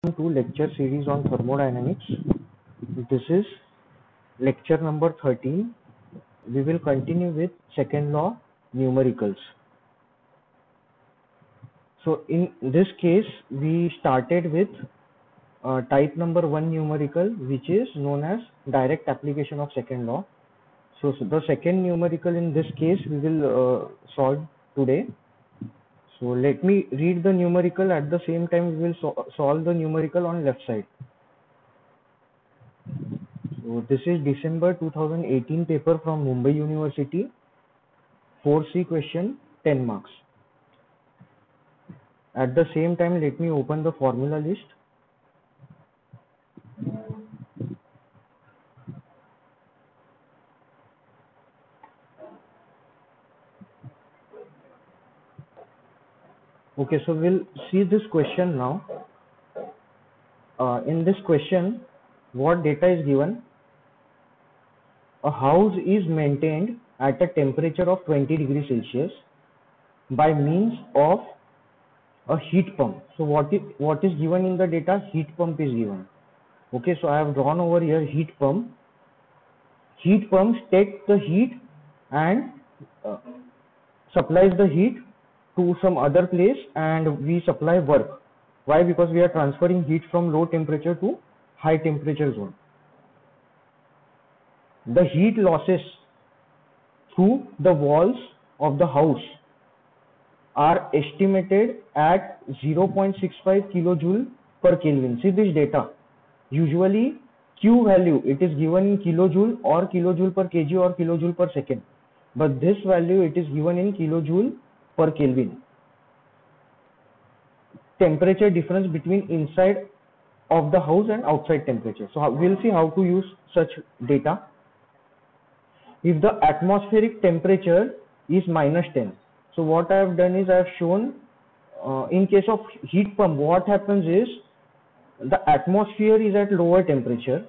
To lecture series on thermodynamics. This is lecture number 13. We will continue with second law numericals. So in this case we started with type number 1 numerical, which is known as direct application of second law. So the second numerical in this case we will solve today. So let me read the numerical, at the same time we will solve the numerical on left side. So this is December 2018 paper from Mumbai University, 4C question, 10 marks. At the same time, let me open the formula list. Okay, so we'll see this question now. In this question, what data is given? A house is maintained at a temperature of 20 degrees Celsius by means of a heat pump. So what is given in the data? Heat pump is given. Okay, so I have drawn over here heat pump. Heat pumps take the heat and supplies the heat to some other place, and we supply work. Why? Because we are transferring heat from low temperature to high temperature zone. The heat losses through the walls of the house are estimated at 0.65 kilojoule per Kelvin. See this data. Usually Q value, it is given in kilojoule or kilojoule per kg or kilojoule per second. But this value, it is given in kilojoule per Kelvin. Temperature difference between inside of the house and outside temperature. So we'll see how to use such data. If the atmospheric temperature is -10, so what I have done is I have shown in case of heat pump, what happens is the atmosphere is at lower temperature.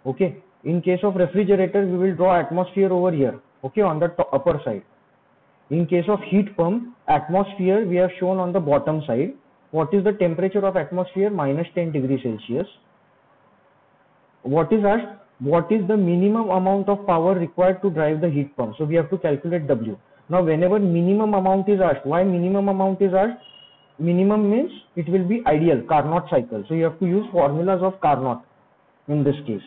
Okay, in case of refrigerator we will draw atmosphere over here, okay, on the upper side. In case of heat pump, atmosphere we have shown on the bottom side. What is the temperature of atmosphere? -10 degrees Celsius. What is asked? What is the minimum amount of power required to drive the heat pump? So we have to calculate W. Now whenever minimum amount is asked, why minimum amount is asked? Minimum means it will be ideal, Carnot cycle. So you have to use formulas of Carnot in this case.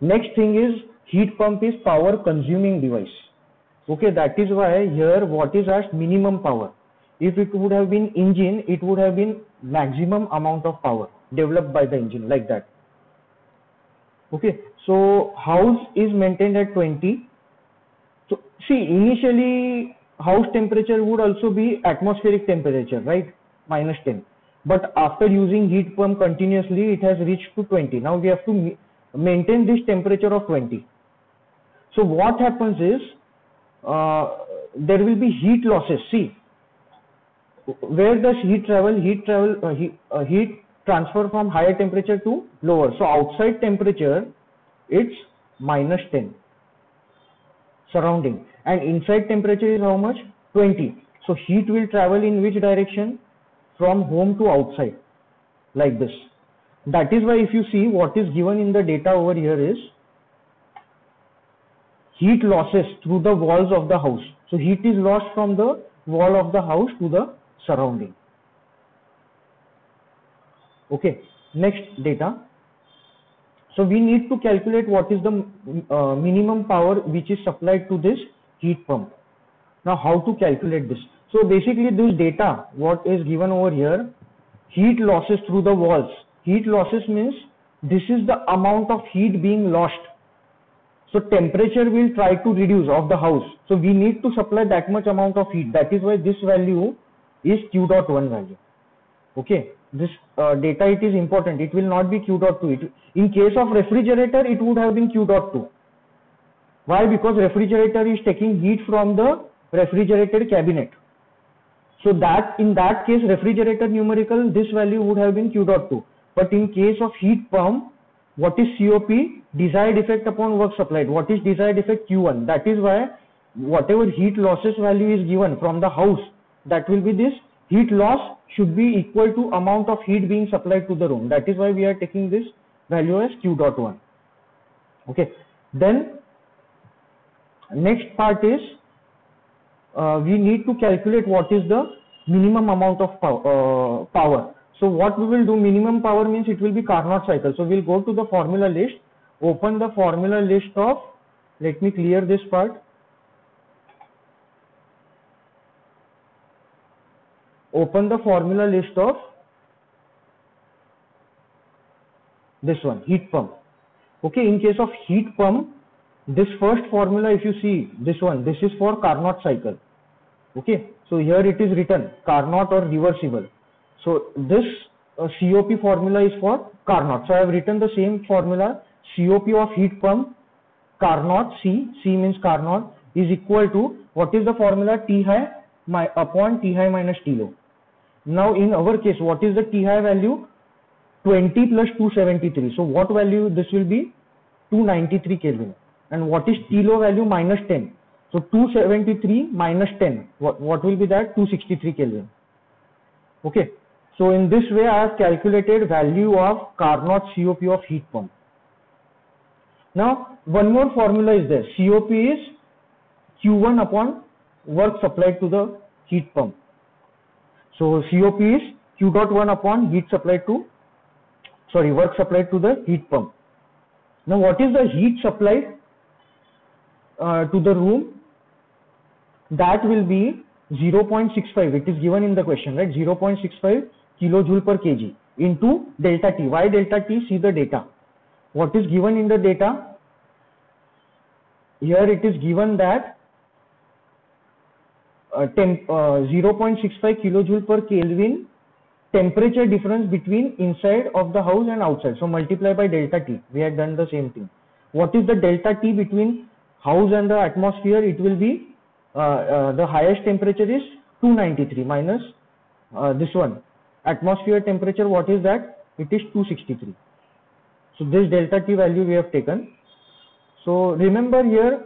Next thing is heat pump is power consuming device. Okay, that is why here what is asked? Minimum power. If it would have been engine, it would have been maximum amount of power developed by the engine, like that. Okay, so house is maintained at 20. So see, initially house temperature would also be atmospheric temperature, right? -10. But after using heat pump continuously, it has reached to 20. Now we have to maintain this temperature of 20. So what happens is there will be heat losses. See, where does heat travel? Heat transfer from higher temperature to lower. So outside temperature, it's -10 surrounding, and inside temperature is how much? 20. So heat will travel in which direction? From home to outside, like this. That is why if you see what is given in the data over here is heat losses through the walls of the house. So heat is lost from the wall of the house to the surrounding. Okay, next data. So we need to calculate what is the minimum power which is supplied to this heat pump. Now how to calculate this? So basically this data, what is given over here, heat losses through the walls. Heat losses means this is the amount of heat being lost. So temperature will try to reduce of the house. So we need to supply that much amount of heat. That is why this value is Q.1 value. Okay, this data, it is important. It will not be Q.2. In case of refrigerator, it would have been Q.2. Why? Because refrigerator is taking heat from the refrigerated cabinet. So that in that case, refrigerator numerical, this value would have been Q.2. But in case of heat pump, what is COP? Desired effect upon work supplied. What is desired effect? Q1. That is why whatever heat losses value is given from the house, that will be this heat loss should be equal to amount of heat being supplied to the room. That is why we are taking this value as Q dot 1. Okay. Then next part is we need to calculate what is the minimum amount of power. So what we will do, minimum power means it will be Carnot cycle. So we'll go to the formula list, open the formula list of, let me clear this part. Open the formula list of this one, heat pump. Okay, in case of heat pump, this first formula, if you see this one, this is for Carnot cycle. Okay, so here it is written Carnot or reversible. So this COP formula is for Carnot. So I have written the same formula, COP of heat pump, Carnot, C means Carnot, is equal to, what is the formula? T high upon T high minus T low. Now in our case, what is the T high value? 20 plus 273. So what value this will be? 293 Kelvin. And what is T low value? Minus 10. So 273 minus 10. What will be that? 263 Kelvin. Okay. So in this way I have calculated value of Carnot COP of heat pump. Now one more formula is there. COP is Q1 upon work supplied to the heat pump. So COP is Q dot 1 upon work supplied to the heat pump. Now what is the heat supplied to the room? That will be 0.65. It is given in the question, right? 0.65 kilojoule per kg into delta T. Why delta T? See the data. What is given in the data? Here it is given that 0.65 kilojoule per Kelvin temperature difference between inside of the house and outside. So multiply by delta T. We had done the same thing. What is the delta T between house and the atmosphere? It will be the highest temperature is 293 minus this one. Atmosphere temperature, what is that? It is 263. So this delta T value we have taken. So remember here,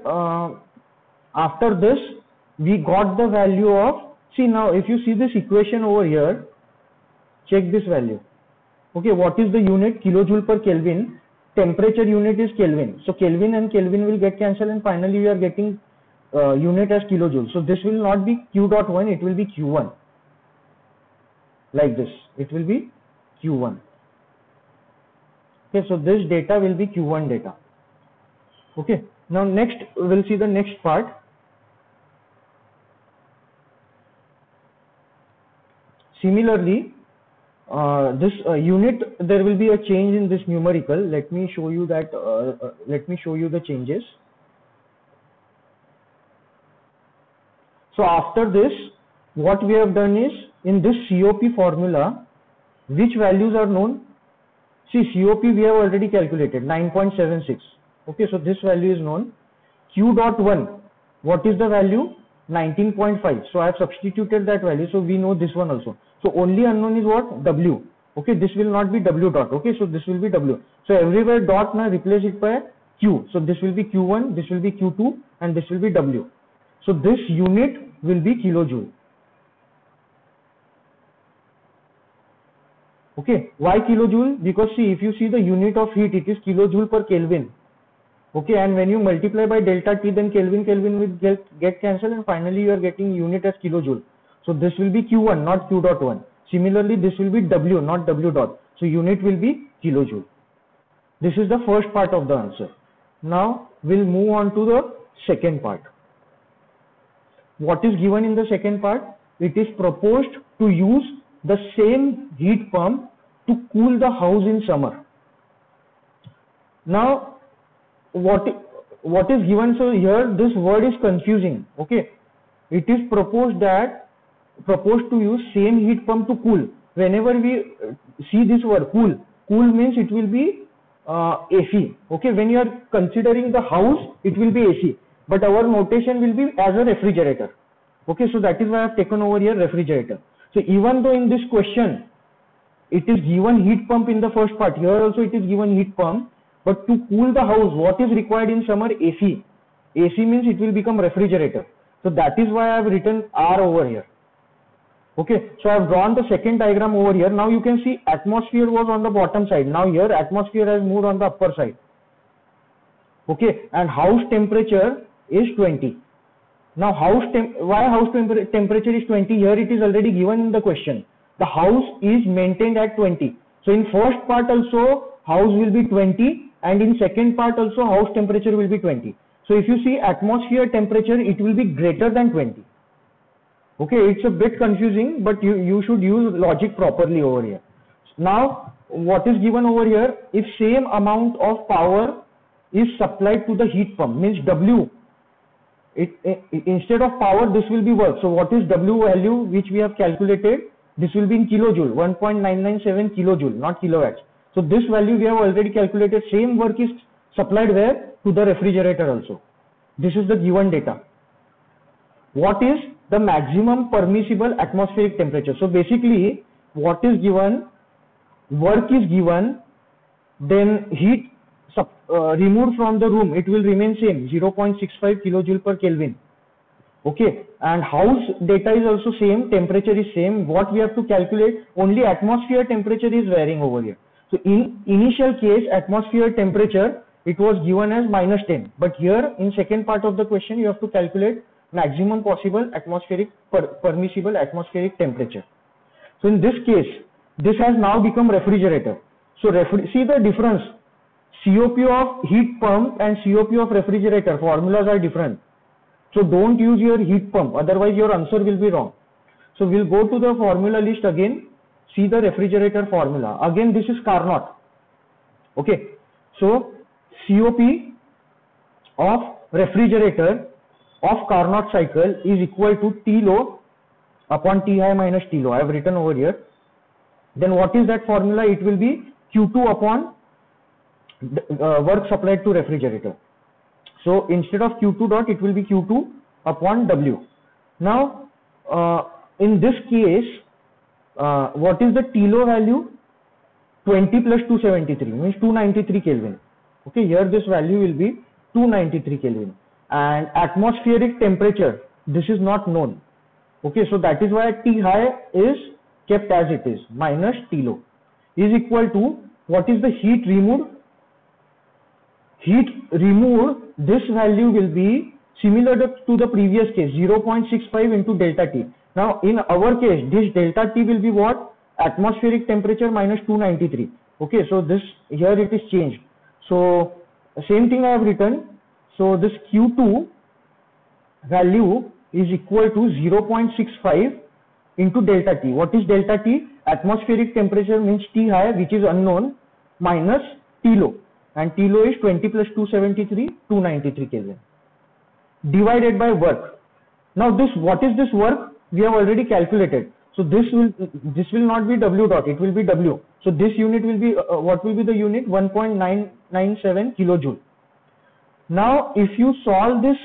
after this we got the value of, see now if you see this equation over here, check this value. Okay, what is the unit? Kilojoule per Kelvin. Temperature unit is Kelvin. So Kelvin and Kelvin will get cancelled and finally we are getting unit as kilojoule. So this will not be Q dot 1, it will be Q1. Like this, it will be Q1. Okay, so this data will be Q1 data. Okay, now next we'll see the next part. Similarly, this unit, there will be a change in this numerical. Let me show you that. Let me show you the changes. So after this, what we have done is, in this COP formula, which values are known? See, COP we have already calculated, 9.76. Okay, so this value is known. Q dot 1, what is the value? 19.5. So I have substituted that value. So we know this one also. So only unknown is what? W. Okay, this will not be W dot. Okay, so this will be W. So everywhere dot now replace it by Q. So this will be Q1, this will be Q2, and this will be W. So this unit will be kilojoule. Okay, why kilojoule? Because see, if you see the unit of heat, it is kilojoule per Kelvin. Okay, and when you multiply by delta T, then Kelvin will get cancelled and finally you are getting unit as kilojoule. So this will be Q1, not Q dot 1. Similarly, this will be W, not W dot. So unit will be kilojoule. This is the first part of the answer. Now we'll move on to the second part. What is given in the second part? It is proposed to use the same heat pump to cool the house in summer. Now what is given? So here this word is confusing. Okay, it is proposed to use same heat pump to cool. Whenever we see this word cool means it will be AC. Okay, when you are considering the house, it will be AC, but our notation will be as a refrigerator. Okay, so that is why I have taken over here refrigerator. So even though in this question it is given heat pump in the first part, here also it is given heat pump, but to cool the house, what is required in summer? AC. AC means it will become refrigerator. So that is why I have written R over here. Okay, so I've drawn the second diagram over here. Now you can see atmosphere was on the bottom side. Now here atmosphere has moved on the upper side. Okay, and house temperature is 20. Now why house temperature is 20? Here it is already given in the question. The house is maintained at 20. So in first part also house will be 20, and in second part also house temperature will be 20. So if you see atmosphere temperature, it will be greater than 20. Okay, it's a bit confusing, but you should use logic properly over here. Now what is given over here, if same amount of power is supplied to the heat pump, means W, instead of power this will be work. So what is W value which we have calculated? This will be in kilojoule, 1.997 kilojoule, not kilowatts. So this value we have already calculated. Same work is supplied where? To the refrigerator also. This is the given data. What is the maximum permissible atmospheric temperature? So basically what is given, work is given, then heat removed from the room, it will remain same, 0.65 kilojoule per Kelvin. Okay, and house data is also same, temperature is same. What we have to calculate, only atmosphere temperature is varying over here. So in initial case, atmosphere temperature, it was given as -10, but here in second part of the question you have to calculate maximum possible atmospheric permissible atmospheric temperature. So in this case, this has now become refrigerator. So see the difference, COP of heat pump and COP of refrigerator, formulas are different. So don't use your heat pump, otherwise your answer will be wrong. So we'll go to the formula list again, see the refrigerator formula. Again this is Carnot. Okay, so COP of refrigerator of Carnot cycle is equal to T low upon T high minus T low. I have written over here. Then what is that formula? It will be Q2 upon work supplied to refrigerator. So instead of Q2 dot, it will be Q2 upon W. Now in this case, what is the T low value? 20 plus 273 means 293 Kelvin. Okay, here this value will be 293 Kelvin. And atmospheric temperature, this is not known. Okay, so that is why T high is kept as it is, minus T low is equal to, what is the heat removed? Heat removed, this value will be similar to the previous case, 0.65 into delta T. Now in our case, this delta T will be what? Atmospheric temperature minus 293. Okay, so this here it is changed. So same thing I have written. So this Q2 value is equal to 0.65 into delta T. What is delta T? Atmospheric temperature means T high, which is unknown, minus T low. And T low is 20 plus 273, 293 Kelvin. Divided by work. Now this, what is this work? We have already calculated. So this will not be W dot, it will be W. So this unit will be, what will be the unit? 1.997 kilojoule. Now if you solve this,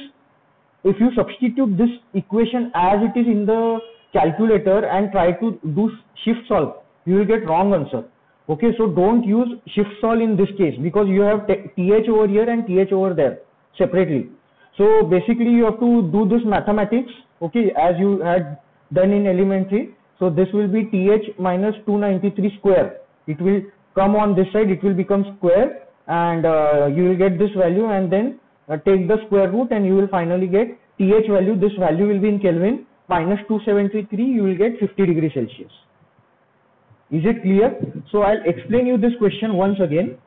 if you substitute this equation as it is in the calculator and try to do shift solve, you will get wrong answer. Okay, so don't use shift solve in this case because you have TH over here and TH over there separately. So basically you have to do this mathematics, okay, as you had done in elementary. So this will be TH minus 293 square. It will come on this side, it will become square, and you will get this value, and then take the square root and you will finally get TH value. This value will be in Kelvin, minus 273, you will get 50 degrees Celsius. Is it clear? So I'll explain you this question once again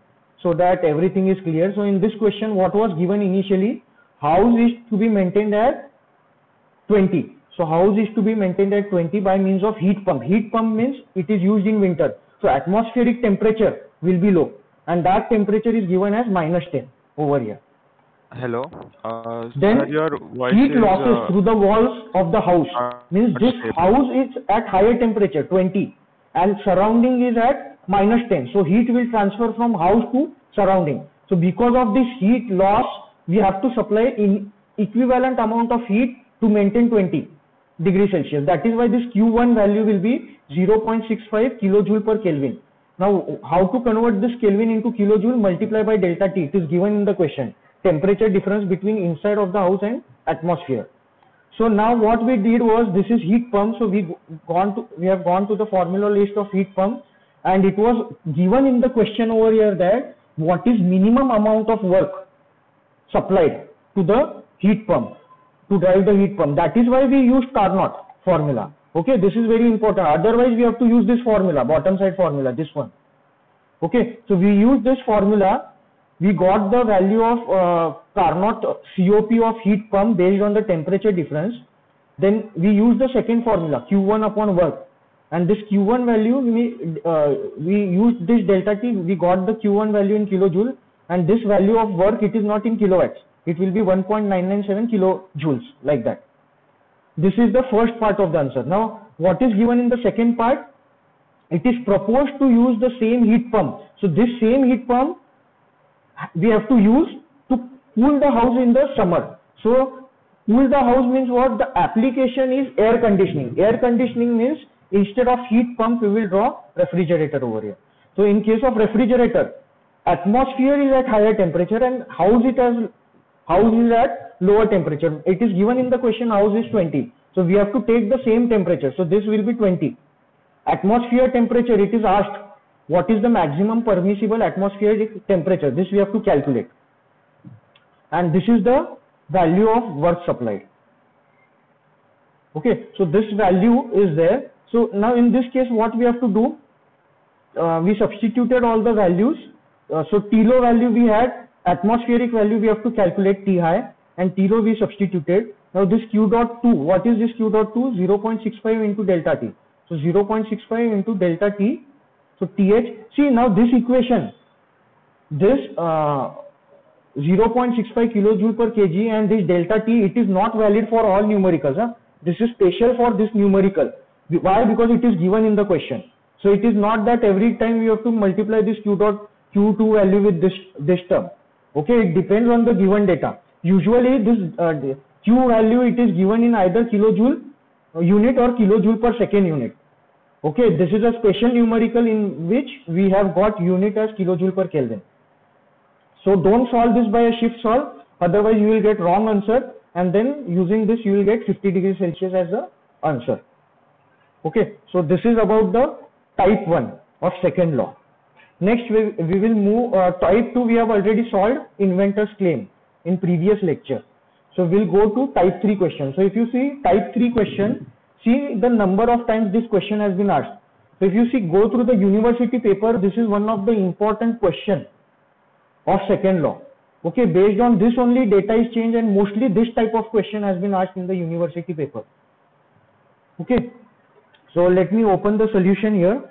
so that everything is clear. So in this question, what was given initially? House is to be maintained at 20. So house is to be maintained at 20 by means of heat pump. Heat pump means it is used in winter. So atmospheric temperature will be low, and that temperature is given as minus 10 over here. Hello. Then your voice heat is, losses through the walls of the house means this house is at higher temperature 20 and surrounding is at minus 10. So heat will transfer from house to surrounding. So because of this heat loss, we have to supply in equivalent amount of heat to maintain 20 degrees Celsius. That is why this Q1 value will be 0.65 kilojoule per Kelvin. Now how to convert this Kelvin into kilojoule? Multiply by delta T. It is given in the question. Temperature difference between inside of the house and atmosphere. So now what we did was, this is heat pump. So we have gone to the formula list of heat pump, and it was given in the question over here that what is minimum amount of work supplied to the heat pump to drive the heat pump. That is why we used Carnot formula. Okay, this is very important. Otherwise we have to use this formula, bottom side formula, this one. Okay, so we use this formula. We got the value of Carnot COP of heat pump based on the temperature difference. Then we use the second formula, Q1 upon work. And this Q1 value, we used this delta T, we got the Q1 value in kilojoule, and this value of work, it is not in kilowatts. It will be 1.997 kilojoules, like that. This is the first part of the answer. Now, what is given in the second part? It is proposed to use the same heat pump. So this same heat pump we have to use to cool the house in the summer. So cool the house means what? The application is air conditioning. Air conditioning means instead of heat pump we will draw refrigerator over here. So in case of refrigerator, atmosphere is at higher temperature and house is at lower temperature. It is given in the question, house is 20. So we have to take the same temperature. So this will be 20. Atmosphere temperature, it is asked what is the maximum permissible atmospheric temperature. This we have to calculate. And this is the value of work supplied. Okay, so this value is there. So now in this case what we have to do, we substituted all the values. So T low value we had, atmospheric value we have to calculate T high, and T low we substituted. Now this Q dot 2, what is this Q dot 2? 0.65 into delta T. So 0.65 into delta T. So TH, see now this equation, this 0.65 kilojoule per kg and this delta T, it is not valid for all numericals. This is special for this numerical. Why? Because it is given in the question. So it is not that every time you have to multiply this Q2 value with this term. Okay, it depends on the given data. Usually this Q value, it is given in either kilojoule unit or kilojoule per second unit. Okay, this is a special numerical in which we have got unit as kilojoule per Kelvin. So don't solve this by a shift solve, otherwise you will get wrong answer, and then using this you will get 50 degrees Celsius as the answer. Okay, so this is about the type 1 of second law. Next we will move, type 2 we have already solved, inventor's claim in previous lecture. So we'll go to type 3 question. So if you see type 3 question, see the number of times this question has been asked. So if you see, go through the university paper, this is one of the important question of second law. Okay, based on this only data is changed, and mostly this type of question has been asked in the university paper. Okay, so let me open the solution here.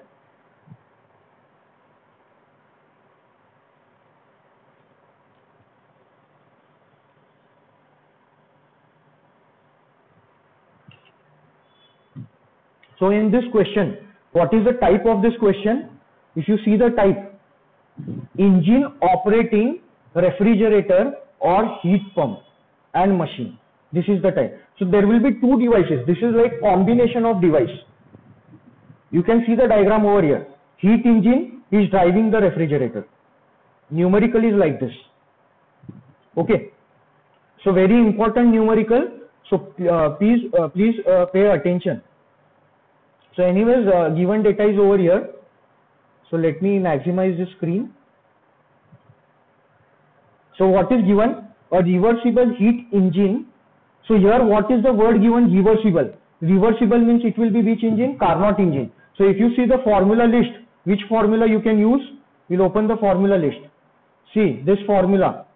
So in this question, what is the type of this question? If you see the type, engine operating refrigerator or heat pump and machine. This is the type. So there will be two devices. This is like combination of device. You can see the diagram over here. Heat engine is driving the refrigerator. Numerical is like this. Okay. So very important numerical. So please pay attention. So anyways, given data is over here. So let me maximize the screen. So what is given? A reversible heat engine. So here what is the word given? Reversible. Reversible means it will be which engine? Carnot engine. So if you see the formula list, which formula you can use? We'll open the formula list. See this formula.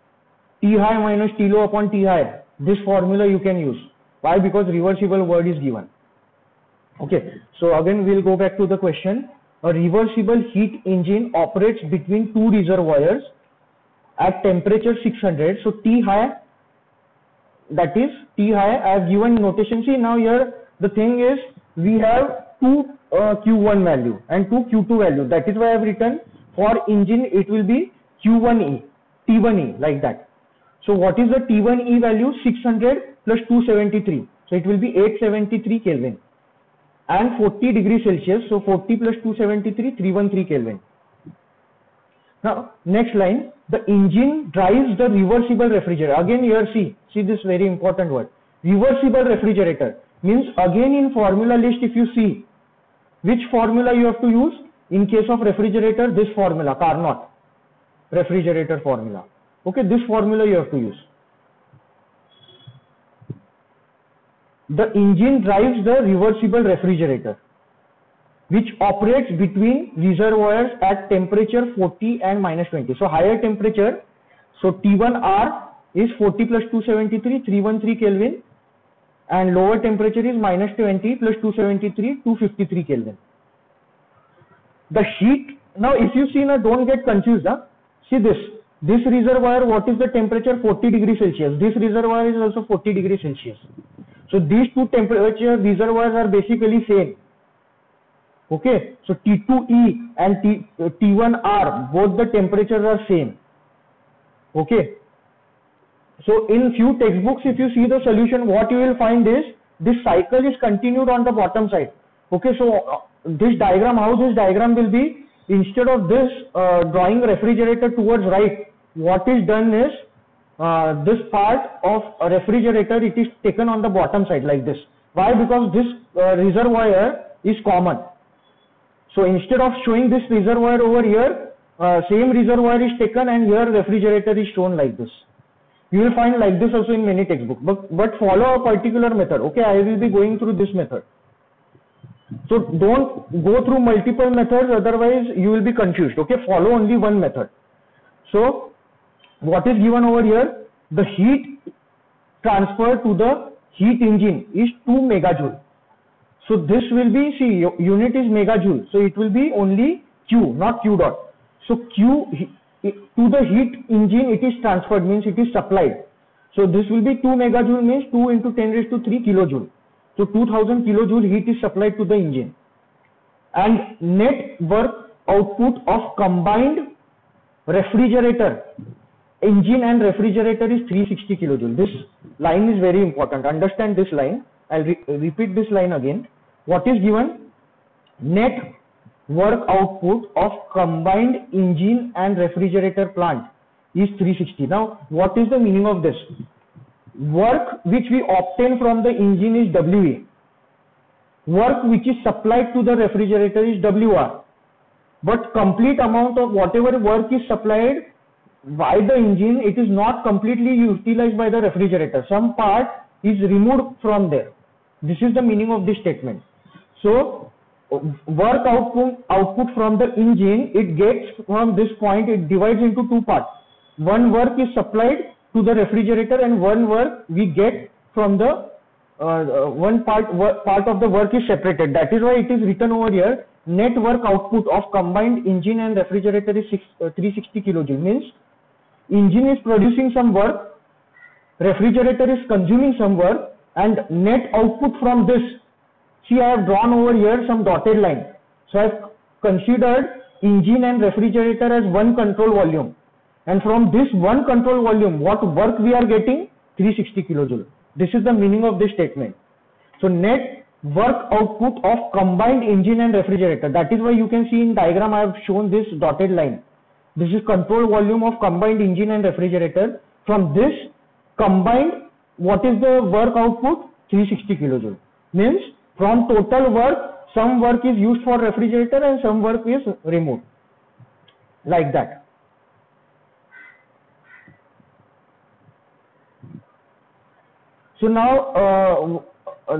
T high minus T low upon T high. This formula you can use. Why? Because reversible word is given. Okay, so again we'll go back to the question. A reversible heat engine operates between two reservoirs at temperature 600. So T high, that is T high, I have given notation. See now here the thing is we have two Q1 value and two Q2 value. That is why I have written for engine it will be Q1E, T1E, like that. So what is the T1E value? 600 plus 273. So it will be 873 Kelvin. And 40 degrees Celsius, so 40 plus 273, 313 Kelvin. Now, next line, the engine drives the reversible refrigerator. Again here see this very important word. reversible refrigerator means again in formula list if you see which formula you have to use in case of refrigerator, this formula Carnot refrigerator formula. Okay, this formula you have to use. The engine drives the reversible refrigerator which operates between reservoirs at temperature 40 and minus 20. So higher temperature, so T1R is 40 plus 273, 313 Kelvin, and lower temperature is minus 20 plus 273, 253 Kelvin. The heat, now if you see now, don't get confused. See this reservoir, what is the temperature? 40 degrees Celsius. This reservoir is also 40 degrees Celsius. So these two temperature reservoirs are basically same. Okay, so T2E and T1R, both the temperatures are same. Okay, so in few textbooks if you see the solution, what you will find is this cycle is continued on the bottom side. Okay, so this diagram, how this diagram will be, instead of this drawing refrigerator towards right, what is done is this part of a refrigerator, it is taken on the bottom side like this. Why? Because this reservoir is common. So instead of showing this reservoir over here, same reservoir is taken and here refrigerator is shown like this. You will find like this also in many textbooks, but follow a particular method. Okay, I will be going through this method. So don't go through multiple methods, otherwise you will be confused. Okay, follow only one method. So what is given over here? The heat transfer to the heat engine is 2 megajoule. So this will be, see, unit is megajoule, so it will be only Q, not Q dot. So Q to the heat engine it is transferred, means it is supplied. So this will be 2 megajoule means 2 into 10 raised to 3 kilojoule. So 2000 kilojoule heat is supplied to the engine. And net work output of combined refrigerator, engine and refrigerator is 360 kilojoule. This line is very important. Understand this line. I'll repeat this line again. What is given? Net work output of combined engine and refrigerator plant is 360. Now, what is the meaning of this? Work which we obtain from the engine is WE. Work which is supplied to the refrigerator is WR. But complete amount of whatever work is supplied by the engine, it is not completely utilized by the refrigerator. Some part is removed from there. This is the meaning of this statement. So work output from the engine, it gets from this point, it divides into two parts. One work is supplied to the refrigerator and one work we get from the one part of the work is separated. That is why it is written over here, net work output of combined engine and refrigerator is 360 kilojoule. Means engine is producing some work, refrigerator is consuming some work, and net output from this, see, I have drawn over here some dotted line. So I have considered engine and refrigerator as one control volume, and from this one control volume what work we are getting? 360 kilojoule. This is the meaning of this statement. So net work output of combined engine and refrigerator, that is why you can see in diagram I have shown this dotted line. This is control volume of combined engine and refrigerator. From this combined, what is the work output? 360 kilojoule. Means from total work, some work is used for refrigerator and some work is removed. Like that. So now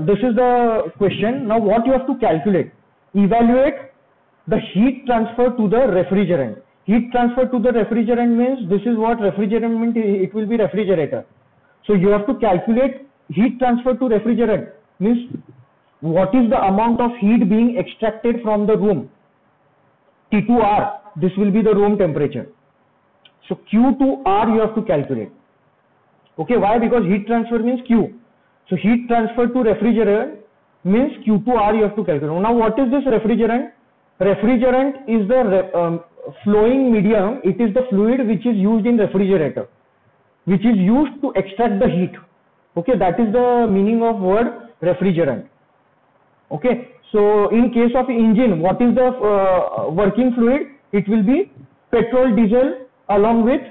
this is the question. Now what you have to calculate? Evaluate the heat transfer to the refrigerant. Heat transfer to the refrigerant means this is what refrigerant means, it will be refrigerator. So you have to calculate heat transfer to refrigerant, means what is the amount of heat being extracted from the room. T2R, this will be the room temperature. So Q to R you have to calculate. Okay, why? Because heat transfer means Q. So heat transfer to refrigerant means Q to R you have to calculate. Now what is this refrigerant? Refrigerant is the flowing medium. It is the fluid which is used in refrigerator, which is used to extract the heat. Okay, that is the meaning of word refrigerant. Okay, so in case of engine, what is the working fluid? It will be petrol, diesel along with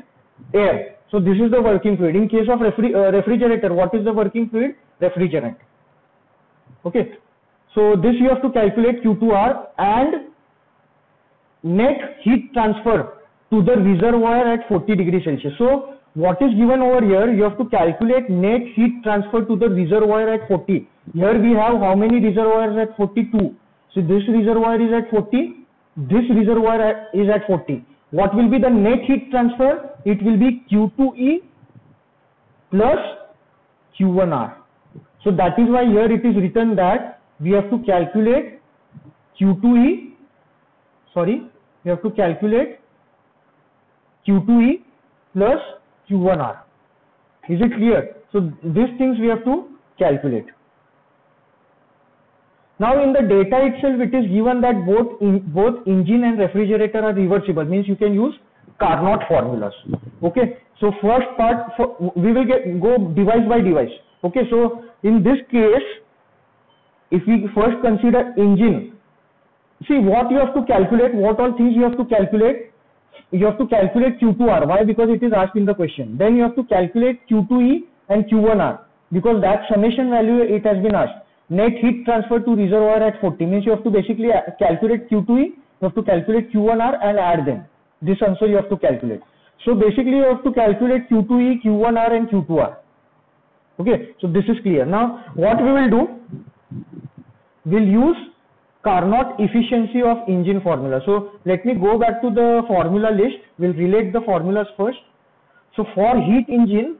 air. So this is the working fluid. In case of refrigerator, what is the working fluid? refrigerant. Okay, so this you have to calculate Q2R and net heat transfer to the reservoir at 40 degrees Celsius. So what is given over here, you have to calculate net heat transfer to the reservoir at 40. Here we have how many reservoirs at 42. So this reservoir is at 40, this reservoir is at 40. What will be the net heat transfer? It will be Q2E plus Q1R. So that is why here it is written that we have to calculate Q2E, we have to calculate Q2E plus Q1R. Is it clear? So these things we have to calculate. Now in the data itself it is given that both engine and refrigerator are reversible, means you can use Carnot formulas. Okay, so first part we will go device by device. Okay, so in this case if we first consider engine, see what you have to calculate, what all things you have to calculate. You have to calculate Q2R. Why? Because it is asked in the question. Then you have to calculate Q2E and Q1R because that summation value it has been asked. Net heat transfer to reservoir at 40 means you have to basically calculate Q2E, you have to calculate Q1R and add them. This answer you have to calculate. So basically you have to calculate Q2E, Q1R and Q2R. Okay, so this is clear. Now what we will do, we'll use Carnot efficiency of engine formula. So let me go back to the formula list. We'll relate the formulas first. So for heat engine,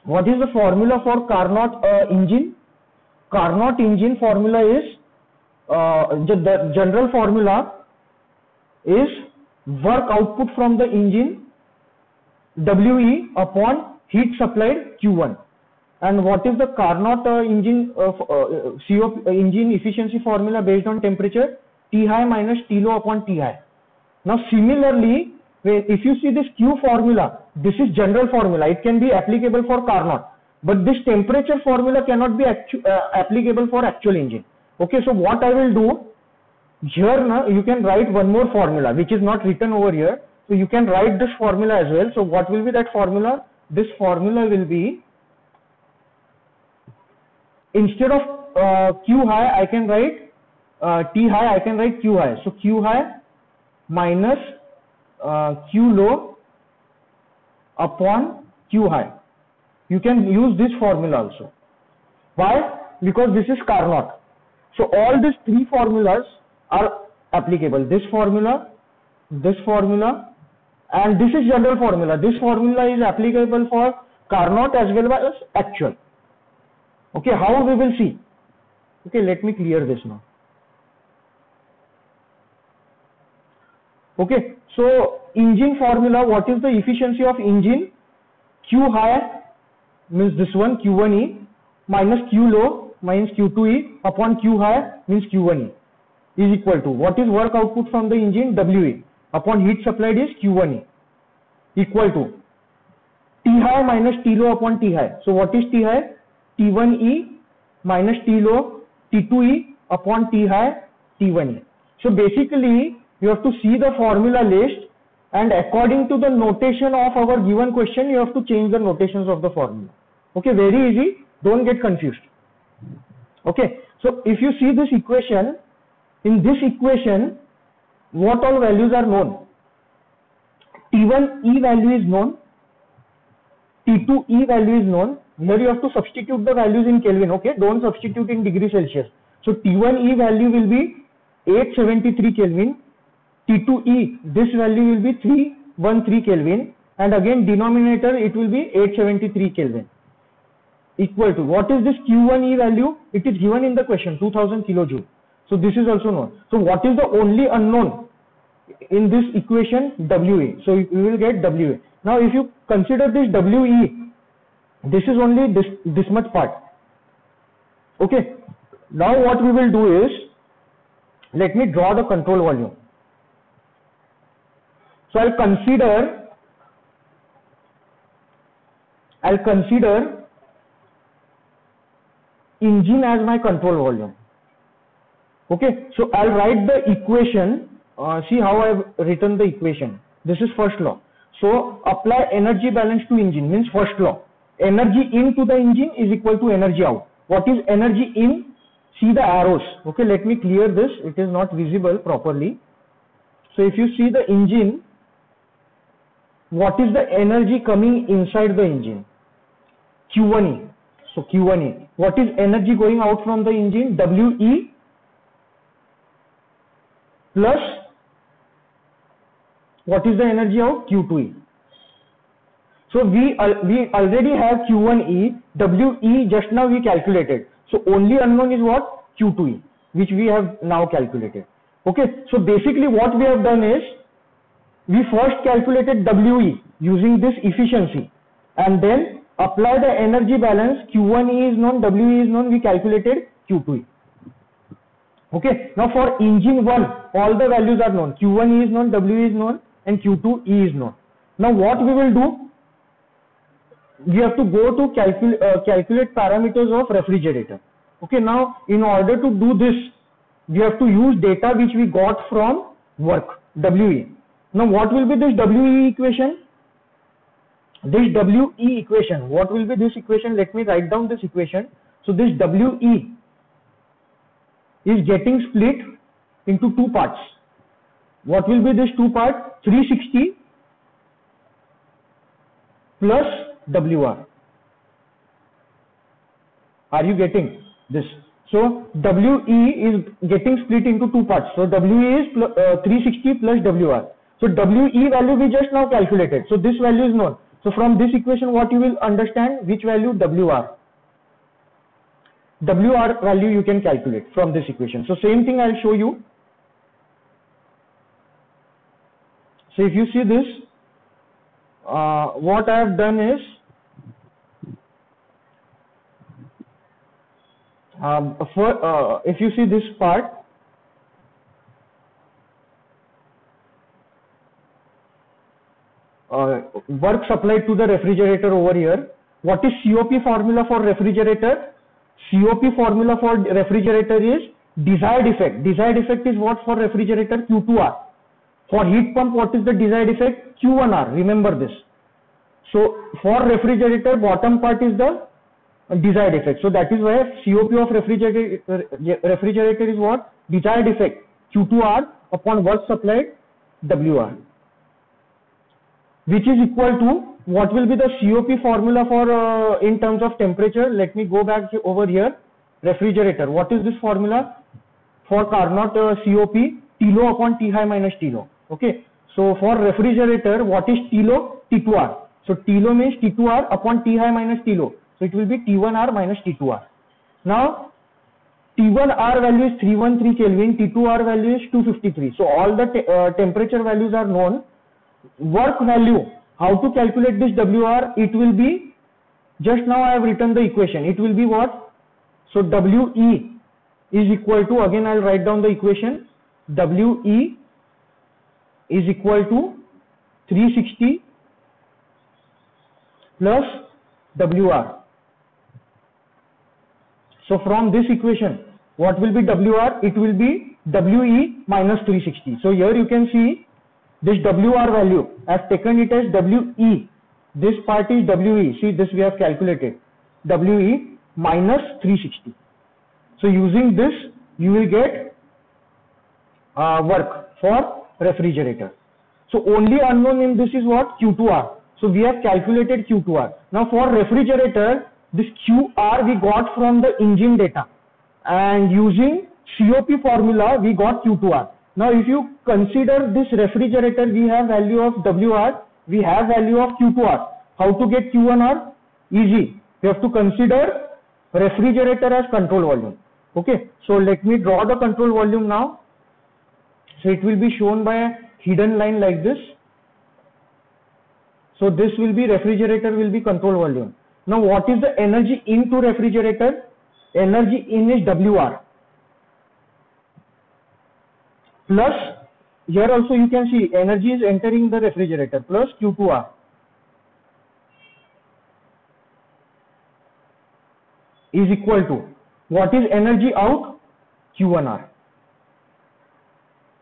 what is the formula for Carnot engine? Carnot engine formula is, the general formula is work output from the engine WE upon heat supplied Q1. And what is the Carnot engine engine efficiency formula based on temperature? T high minus T low upon T high. Now similarly, if you see this Q formula, this is general formula. It can be applicable for Carnot, but this temperature formula cannot be applicable for actual engine. Okay, so what I will do here now, you can write one more formula which is not written over here. So you can write this formula as well. So what will be that formula? This formula will be, instead of Q high I can write T high, I can write Q high. So Q high minus Q low upon Q high. You can use this formula also. Why? Because this is Carnot. So all these three formulas are applicable. This formula, and this is general formula. This formula is applicable for Carnot as well as actual. Okay, how we will see? Okay, let me clear this now. Okay, so engine formula, what is the efficiency of engine? Q high means this one, Q1E, minus Q low minus Q2E upon Q high means Q1E is equal to, what is work output from the engine? WE upon heat supplied is Q1E, equal to T high minus T low upon T high. So what is T high? T1E minus T low, T2E upon T high, T1E. So basically you have to see the formula list, and according to the notation of our given question you have to change the notations of the formula. Okay, very easy, don't get confused. Okay, so if you see this equation, in this equation what all values are known? T1E value is known, T2E value is known. Here you have to substitute the values in Kelvin. Okay, don't substitute in degree Celsius. So T1E value will be 873 Kelvin, T2E this value will be 313 Kelvin, and again denominator it will be 873 Kelvin, equal to, what is this Q1E value? It is given in the question, 2000 kilojoule. So this is also known. So what is the only unknown in this equation? WE. So we will get WE. Now if you consider this WE, this is only this much part. Okay, now what we will do is, let me draw the control volume. So I'll consider engine as my control volume. Okay, so I'll write the equation. See how I've written the equation. This is first law. So apply energy balance to engine means first law. energy into the engine is equal to energy out. What is energy in? See the arrows. Okay, let me clear this. It is not visible properly. So if you see the engine, what is the energy coming inside the engine? Q1E. So Q1E. What is energy going out from the engine? WE plus what is the energy out? Q2E. So we already have Q1E, WE just now we calculated. So only unknown is what? Q2E, which we have now calculated. Okay, so basically what we have done is, we first calculated WE using this efficiency, and then apply the energy balance. Q1E is known, WE is known, we calculated Q2E. Okay, now for engine 1, all the values are known. Q1E is known, WE is known, and Q2E is known. Now what we will do, we have to go to calculate parameters of refrigerator. Okay, now in order to do this, we have to use data which we got from work, WE. Now what will be this WE equation? This WE equation, what will be this equation? Let me write down this equation. So this WE is getting split into two parts. What will be this two parts? 360 plus WR. Are you getting this? So WE is getting split into two parts. So WE is 360 plus WR. So WE value we just now calculated. So this value is known. So from this equation what you will understand? Which value? WR. WR value you can calculate from this equation. So same thing I'll show you. So if you see this, what I have done is, if you see this part, work supplied to the refrigerator over here. What is COP formula for refrigerator? COP formula for refrigerator is desired effect. Desired effect is what for refrigerator? Q2R. For heat pump, what is the desired effect? Q1R. Remember this. So for refrigerator, bottom part is the desired effect. So that is why COP of refrigerator is what? Desired effect Q2R upon work supplied WR, which is equal to, what will be the COP formula for in terms of temperature? Let me go back over here. Refrigerator, what is this formula? For Carnot COP, T low upon T high minus T low. Okay, so for refrigerator, what is T low? T2R. So T low means T2R upon T high minus T low. So it will be T1R minus T2R. Now T1R value is 313 Kelvin, T2R value is 253. So all the temperature values are known. Work value, how to calculate this WR? It will be, just now I have written the equation. It will be what? So WE is equal to, again I'll write down the equation. WE is equal to 360 plus WR. So from this equation, what will be WR? It will be WE minus 360. So here you can see this WR value. I have taken it as WE. This part is WE. See, this we have calculated. WE minus 360. So using this, you will get work for refrigerator. So only unknown in this is what? Q2R. So we have calculated Q2R. Now for refrigerator, this QR we got from the engine data, and using COP formula we got Q2R. Now if you consider this refrigerator, we have value of WR, we have value of Q2R. How to get Q1R? Easy. You have to consider refrigerator as control volume. Okay, so let me draw the control volume now. So it will be shown by a hidden line like this. So this will be refrigerator, will be control volume. Now what is the energy into refrigerator? Energy in is WR. Plus, here also you can see energy is entering the refrigerator plus Q2R. Is equal to, what is energy out? Q1R.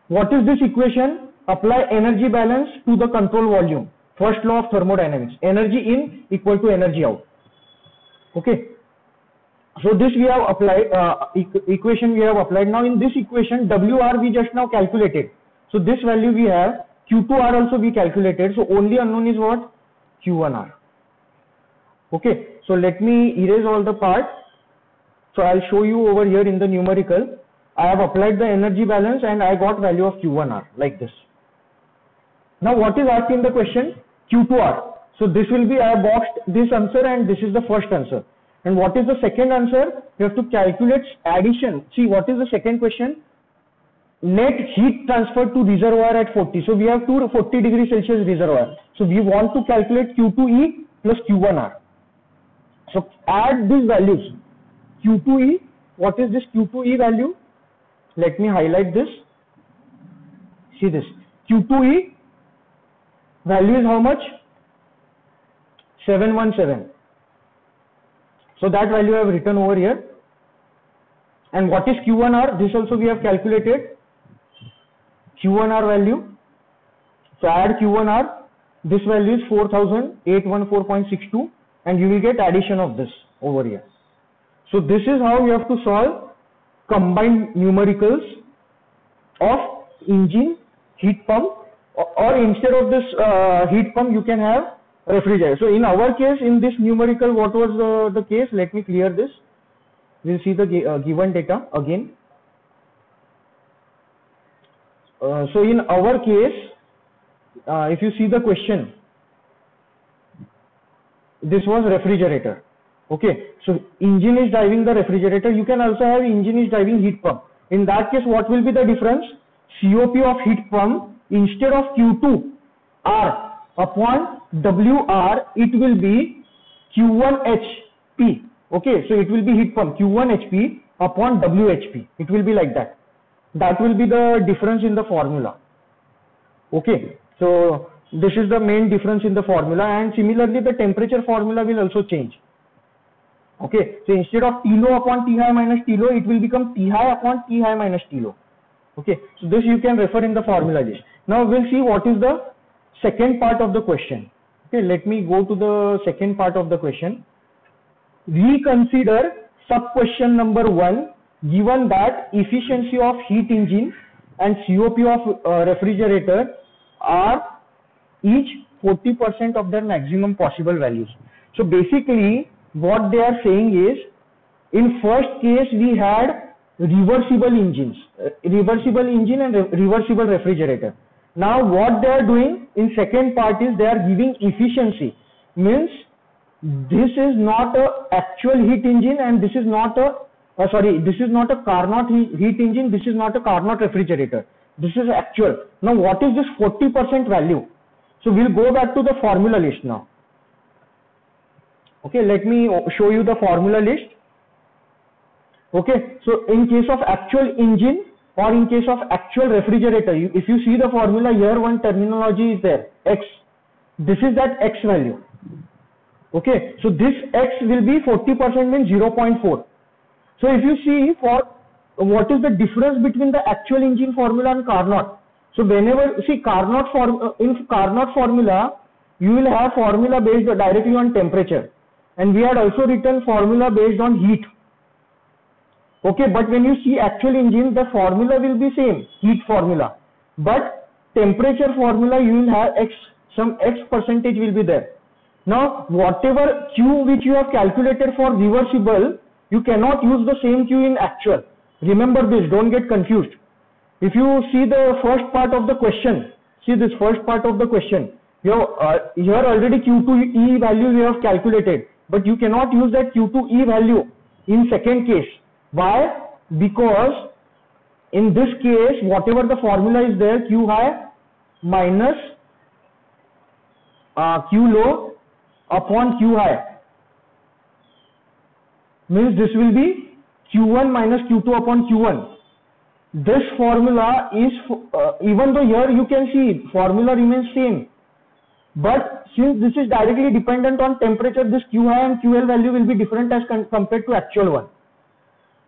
What is this equation? Apply energy balance to the control volume. First law of thermodynamics. Energy in equal to energy out. Okay. So this we have applied, equation we have applied. Now in this equation, WR we just now calculated. So this value we have, Q2R also we calculated. So only unknown is what? Q1R. Okay. So let me erase all the parts. So I'll show you over here in the numerical. I have applied the energy balance and I got value of Q1R like this. Now what is asked in the question? Q2R. So this will be, I have boxed this answer and this is the first answer. And what is the second answer? You have to calculate addition. See, what is the second question? Net heat transferred to reservoir at 40. So we have two 40 degrees Celsius reservoir. So we want to calculate Q2E plus Q1R. So add these values. Q2E, what is this Q2E value? Let me highlight this. See this. Q2E value is how much? 717. So that value I have written over here. And what is Q1R? This also we have calculated. Q1R value. So add Q1R. This value is 4814.62 and you will get addition of this over here. So this is how you have to solve combined numericals of engine, heat pump, or instead of this heat pump you can have refrigerator. So in our case, in this numerical, what was the case? Let me clear this. We'll see the given data again. So in our case, if you see the question, this was refrigerator. Okay, so engine is driving the refrigerator. You can also have engine is driving heat pump. In that case, what will be the difference? COP of heat pump, instead of Q2R upon WR, it will be Q1 HP. Okay, so it will be heat pump Q1 HP upon WHP. It will be like that. That will be the difference in the formula. Okay, so this is the main difference in the formula, and similarly the temperature formula will also change. Okay, so instead of T low upon T high minus T low, it will become T high upon T high minus T low. Okay, so this you can refer in the formula list. Now we'll see what is the second part of the question. Okay, let me go to the second part of the question. Reconsider sub question number 1, given that efficiency of heat engine and COP of refrigerator are each 40% of their maximum possible values. So basically what they are saying is, in first case we had reversible engines, reversible engine and reversible refrigerator. Now what they are doing in second part is they are giving efficiency, means this is not a actual heat engine and this is not a this is not a Carnot heat engine, this is not a Carnot refrigerator, this is actual. Now what is this 40% value? So we'll go back to the formula list now. Okay, let me show you the formula list. Okay, so in case of actual engine or in case of actual refrigerator, if you see the formula here, one terminology is there, X. This is that X value. Okay, so this X will be 40% means 0.4. So if you see for what is the difference between the actual engine formula and Carnot. So whenever, see Carnot in Carnot formula, you will have formula based directly on temperature. And we had also written formula based on heat. Okay, but when you see actual engine, the formula will be same, heat formula. But temperature formula, you will have X, some X percentage will be there. Now, whatever Q which you have calculated for reversible, you cannot use the same Q in actual. Remember this, don't get confused. If you see the first part of the question, see this first part of the question, you have, here already Q2E value you have calculated, but you cannot use that Q2E value in second case. Why? Because in this case, whatever the formula is there, Q high minus Q low upon Q high, means this will be Q1 minus Q2 upon Q1. This formula is, even though here you can see formula remains same, but since this is directly dependent on temperature, this Q high and QL value will be different as compared to actual one.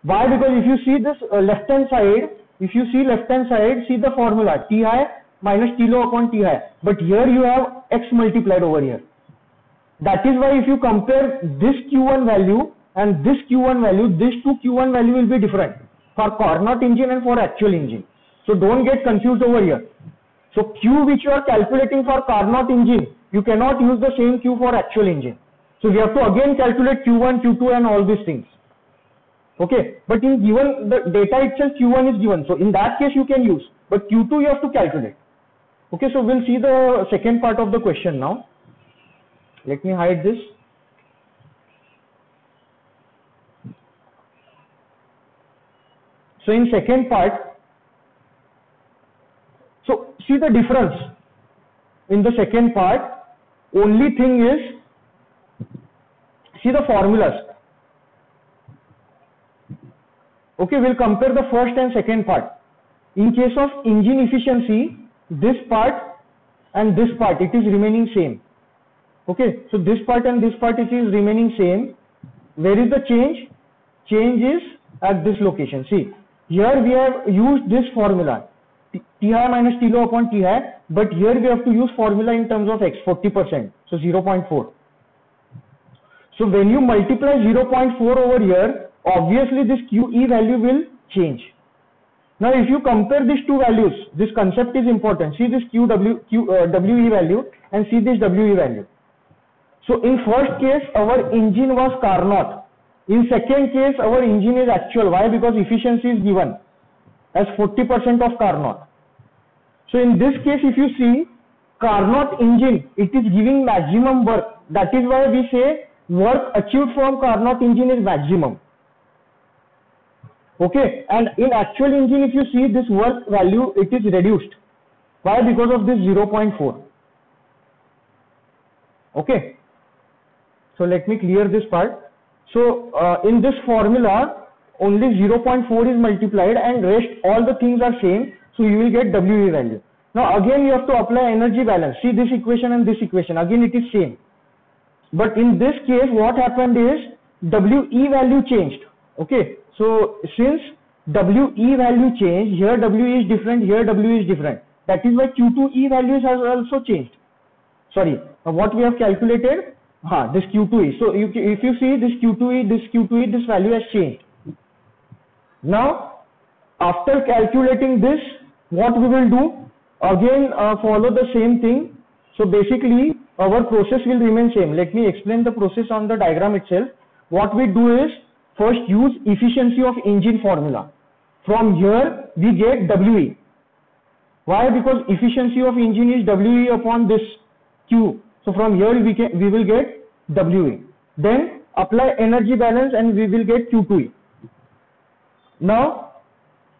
Why? Because if you see this left hand side, see the formula T high minus T low upon T high, but here you have X multiplied over here. That is why if you compare this Q1 value and this Q1 value, this two Q1 value will be different for Carnot engine and for actual engine. So don't get confused over here. So Q which you are calculating for Carnot engine, you cannot use the same Q for actual engine. So we have to again calculate Q1, Q2 and all these things. Okay, but in given the data itself, Q1 is given. So in that case you can use, but Q2 you have to calculate. Okay, so we'll see the second part of the question now. Let me hide this. So in second part, so see the difference in the second part. Only thing is, see the formulas. Okay, we'll compare the first and second part. In case of engine efficiency, this part and this part, it is remaining same. Okay, so this part and this part, it is remaining same. Where is the change? Change is at this location. See, here we have used this formula, T high minus T low upon T high, but here we have to use formula in terms of X, 40%, so 0.4. So when you multiply 0.4 over here, obviously this QE value will change. Now if you compare these two values, this concept is important. See this WE value and see this WE value. So in first case our engine was Carnot. In second case our engine is actual. Why? Because efficiency is given as 40% of Carnot. So in this case if you see Carnot engine, it is giving maximum work. That is why we say work achieved from Carnot engine is maximum. Okay, and in actual engine if you see this work value, it is reduced. Why? Because of this 0.4. Okay, so let me clear this part. So in this formula only 0.4 is multiplied and rest all the things are same, so you will get WE value. Now again you have to apply energy balance. See this equation and this equation, again it is same. But in this case what happened is WE value changed. Okay, so since WE value changed, here WE is different, here WE is different. That is why Q2E values has also changed. Sorry, what we have calculated, this Q2E. So if you see this Q2E, this value has changed. Now after calculating this, what we will do? Again follow the same thing. So basically our process will remain same. Let me explain the process on the diagram itself. What we do is first use efficiency of engine formula. From here we get WE. Why? Because efficiency of engine is WE upon this Q. So from here we will get WE. Then apply energy balance and we will get Q2E. Now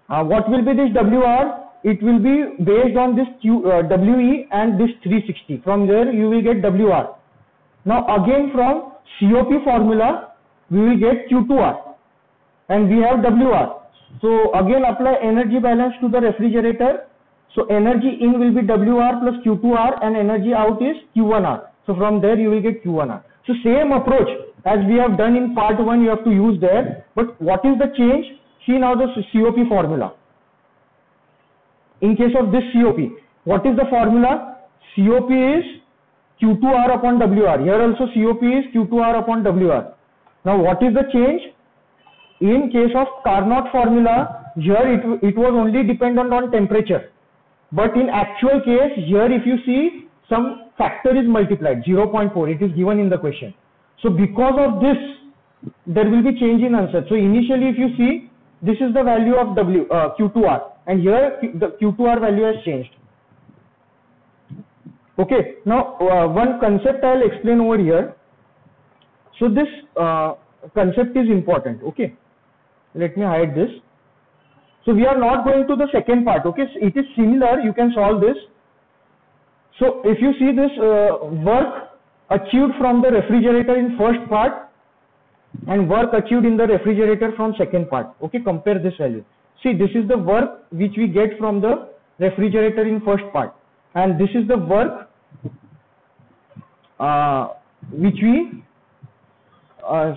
what will be this WR? It will be based on this WE and this 360. From there you will get WR. Now again from COP formula we will get Q2R and we have WR. So again apply energy balance to the refrigerator. So energy in will be WR plus Q2R and energy out is Q1R. So from there you will get Q1R. So same approach as we have done in part 1 you have to use there. But what is the change? See now the COP formula. In case of this COP, what is the formula? COP is Q2R upon WR. Here also COP is Q2R upon WR. Now what is the change? In case of Carnot formula, here it was only dependent on temperature. But in actual case, here if you see some factor is multiplied, 0.4, it is given in the question. So because of this, there will be change in answer. So initially if you see, this is the value of Q2R and here the Q2R value has changed. Okay, now one concept I will explain over here. So this concept is important. Okay, let me hide this. So we are not going to the second part. Okay, so it is similar, you can solve this. So if you see this work achieved from the refrigerator in first part and work achieved in the refrigerator from second part. Okay, compare this value. See, this is the work which we get from the refrigerator in first part and this is the work which we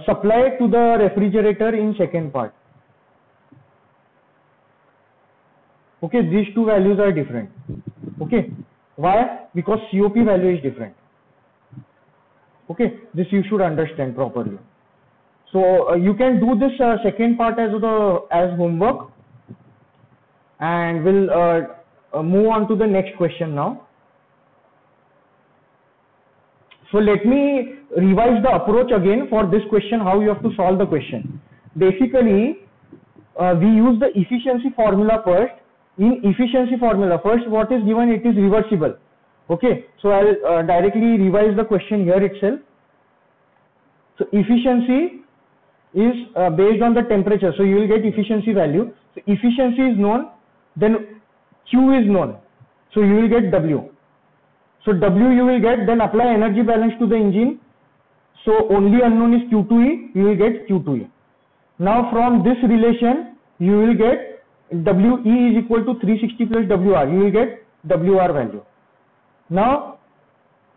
supply to the refrigerator in second part. Okay, these two values are different. Okay, why? Because COP value is different. Okay, this you should understand properly. So you can do this second part as homework, and we'll move on to the next question now. So let me revise the approach again for this question, how you have to solve the question. Basically, we use the efficiency formula first. In efficiency formula, first what is given, it is reversible. Okay, so I'll directly revise the question here itself. So efficiency is based on the temperature, so you will get efficiency value. So efficiency is known, then Q is known, so you will get W. So W you will get, then apply energy balance to the engine. So only unknown is Q2E, you will get Q2E. Now from this relation, you will get WE is equal to 360 plus WR, you will get WR value. Now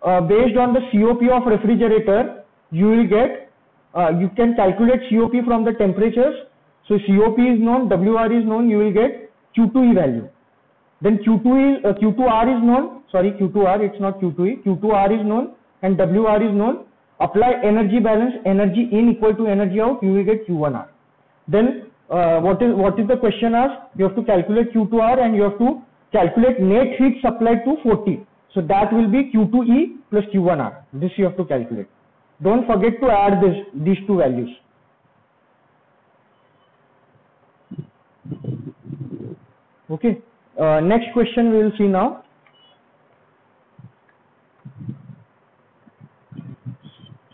based on the COP of refrigerator, you will get, you can calculate COP from the temperatures. So COP is known, WR is known, you will get Q2E value. Then Q2R is known, sorry, Q2R, it's not Q2E, Q2R is known and WR is known. Apply energy balance, energy in equal to energy out, you will get Q1R. Then what is the question asked? You have to calculate Q2R and you have to calculate net heat supplied to 40. So that will be Q2E plus Q1R. This you have to calculate. Don't forget to add these two values. Okay. Next question we will see now.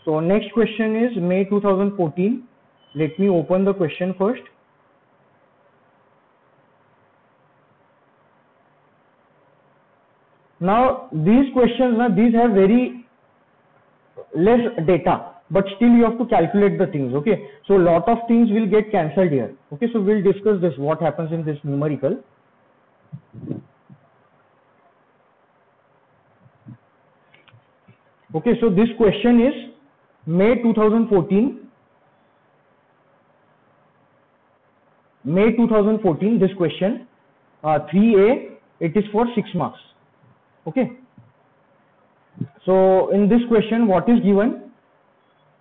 So next question is May 2014. Let me open the question first. Now these questions, these have very less data, but still you have to calculate the things. Okay, so lot of things will get cancelled here. Okay, so we'll discuss this, what happens in this numerical. Okay, so this question is May 2014. May 2014, this question, 3A, it is for 6 marks. Okay. So in this question, what is given?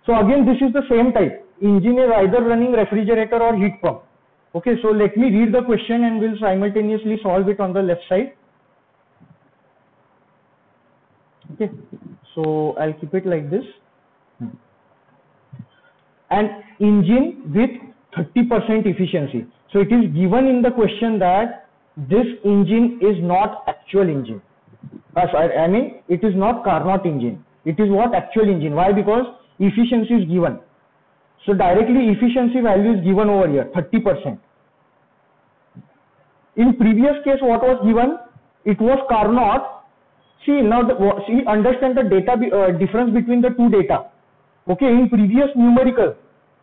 So again, this is the same type. Engine is either running refrigerator or heat pump. Okay, so let me read the question and we'll simultaneously solve it on the left side. Okay, so I'll keep it like this. An engine with 30% efficiency. So it is given in the question that this engine is not actual engine. I mean, it is not Carnot engine. It is what? Actual engine. Why? Because efficiency is given. So directly efficiency value is given over here, 30%. In previous case, what was given? It was Carnot. See, now understand the data difference between the two data. Okay, in previous numerical,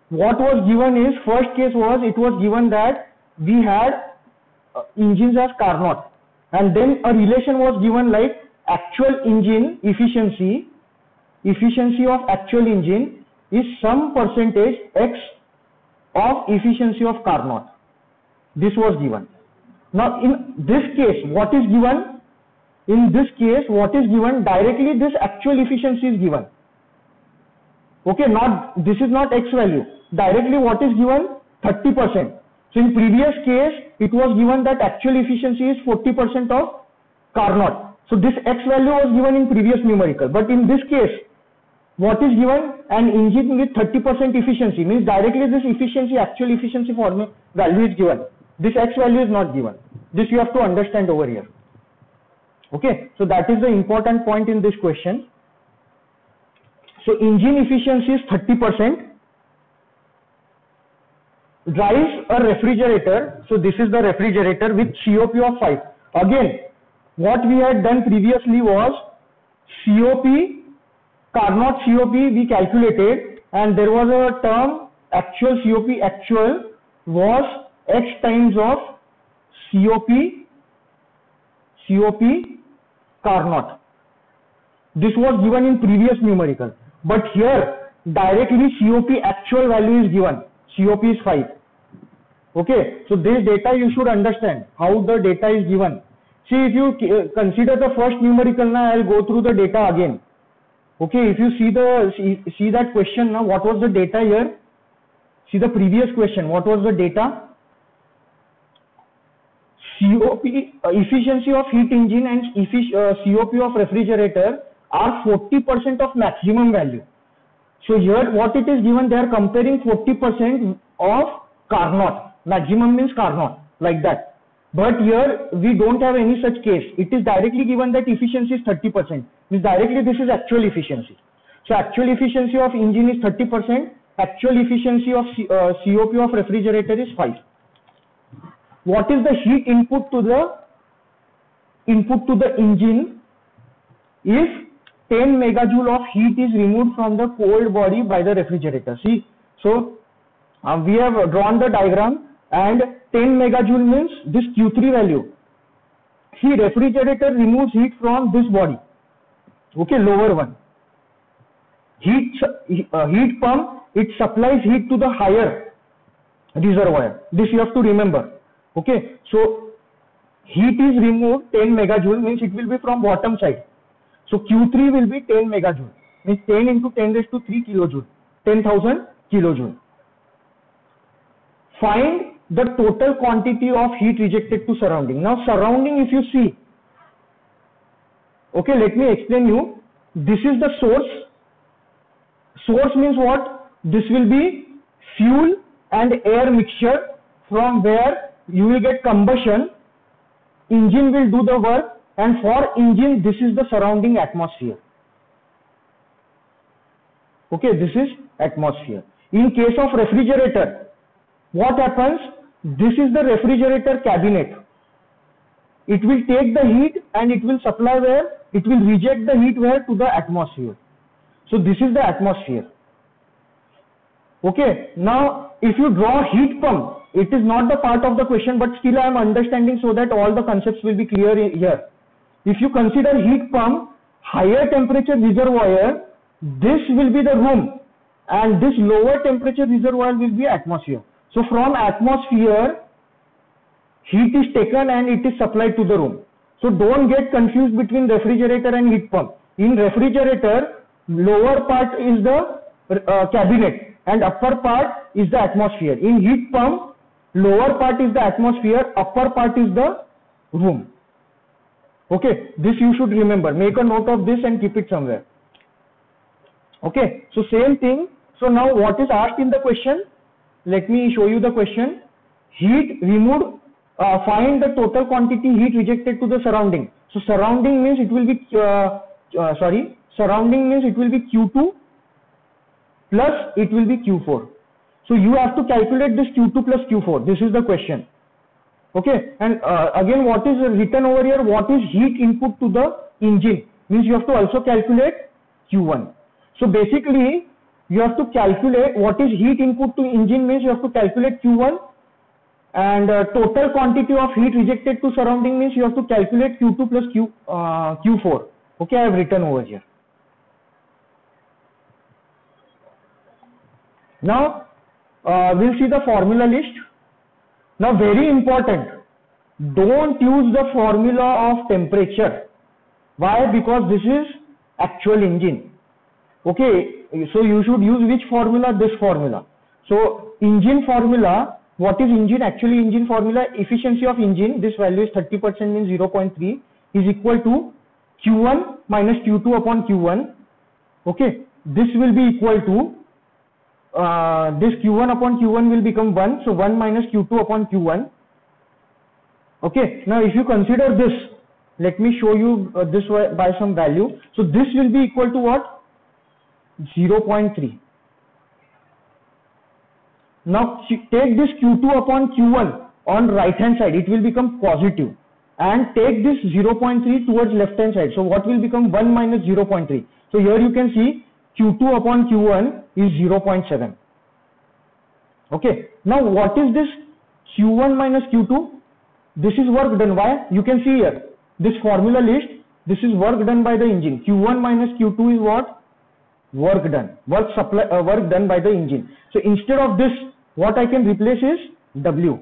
what was given is, first case was, it was given that we had engines as Carnot, and then a relation was given like actual engine efficiency of actual engine is some percentage X of efficiency of Carnot. This was given. Now in this case, what is given? In this case, what is given? Directly this actual efficiency is given. Okay, this is not X value. Directly what is given? 30%. So in previous case, it was given that actual efficiency is 40% of Carnot. So this X value was given in previous numerical. But in this case, what is given? An engine with 30% efficiency, means directly this efficiency, actual efficiency value is given. This X value is not given. This you have to understand over here. Okay, so that is the important point in this question. So engine efficiency is 30%. Drives a refrigerator. So this is the refrigerator with COP of 5. Again, what we had done previously was COP, Carnot COP we calculated, and there was a term actual COP actual was X times of COP Carnot. This was given in previous numerical, but here directly COP actual value is given. COP is 5. Okay, so this data you should understand how the data is given. See, if you consider the first numerical, now I'll go through the data again. Okay, if you see that question now, what was the data here? See the previous question, what was the data? COP, efficiency of heat engine and COP of refrigerator are 40% of maximum value. So here what it is given, they are comparing 40% of Carnot. Maximum means Carnot, like that. But here we don't have any such case. It is directly given that efficiency is 30%. Means directly this is actual efficiency. So actual efficiency of engine is 30%. Actual efficiency of COP of refrigerator is 5. What is the heat input to the engine if 10 megajoule of heat is removed from the cold body by the refrigerator? See, so we have drawn the diagram, and 10 megajoule means this Q3 value. See, refrigerator removes heat from this body. Okay, lower one. Heat pump, it supplies heat to the higher reservoir. This you have to remember. Okay, so heat is removed 10 megajoule means it will be from bottom side. So Q3 will be 10 megajoule, means 10 into 10 raised to 3 kilojoule, 10,000 kilojoule. Find the total quantity of heat rejected to surrounding. Now surrounding, if you see, okay, let me explain you. This is the source. Source means what? This will be fuel and air mixture from where you will get combustion. Engine will do the work, and for engine this is the surrounding atmosphere. Okay, this is atmosphere. In case of refrigerator, what happens? This is the refrigerator cabinet. It will take the heat and it will supply where? It will reject the heat where? To the atmosphere. So this is the atmosphere. Okay, now if you draw heat pump, it is not the part of the question, but still I am understanding so that all the concepts will be clear here. If you consider heat pump, higher temperature reservoir, this will be the room, and this lower temperature reservoir will be atmosphere. So from atmosphere, heat is taken and it is supplied to the room. So don't get confused between refrigerator and heat pump. In refrigerator, lower part is the cabinet and upper part is the atmosphere. In heat pump, lower part is the atmosphere, upper part is the room. Okay, this you should remember. Make a note of this and keep it somewhere. Okay, so same thing. So now what is asked in the question? Let me show you the question. Heat removed, find the total quantity heat rejected to the surrounding. So surrounding means it will be, surrounding means it will be Q2 plus it will be Q4. So you have to calculate this Q2 plus Q4. This is the question. Okay, and again, what is written over here? What is heat input to the engine? Means you have to also calculate Q1. So basically, you have to calculate what is heat input to engine means you have to calculate Q1, and total quantity of heat rejected to surrounding means you have to calculate Q2 plus Q4. Okay, I have written over here. Now we'll see the formula list. Now very important, don't use the formula of temperature. Why? Because this is actual engine. Okay, so you should use which formula? This formula. So engine formula, what is engine? Actually engine formula, efficiency of engine, this value is 30% means 0.3 is equal to Q1 minus Q2 upon Q1. Okay, this will be equal to this Q1 upon Q1 will become 1, so 1 minus Q2 upon Q1. Okay, now if you consider this, let me show you this by some value. So this will be equal to what? 0.3. Now take this Q2 upon Q1 on right hand side, it will become positive, and take this 0.3 towards left hand side. So what will become 1 minus 0.3? So here you can see Q2 upon Q1 is 0.7. Okay, now what is this Q1 minus Q2? This is work done. Why? You can see here, this formula list, this is work done by the engine. Q1 minus Q2 is what? Work done. Work done by the engine. So instead of this, what I can replace is W.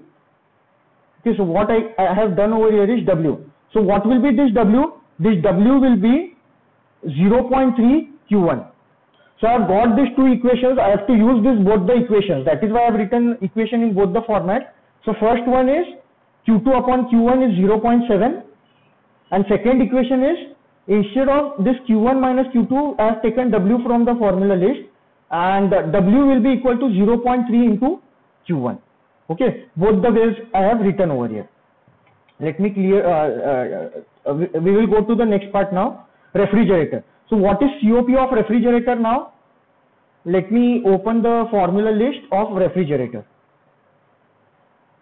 Okay, so what I have done over here is W. So what will be this W? This W will be 0.3 Q1. So I have got these two equations. I have to use both the equations. That is why I have written equation in both the format. So first one is Q2 upon Q1 is 0.7, and second equation is, instead of this Q1 minus Q2, I have taken W from the formula list, and W will be equal to 0.3 into Q1. Okay, both the ways I have written over here. Let me clear. We will go to the next part now. Refrigerator. So what is COP of refrigerator now? Let me open the formula list of refrigerator.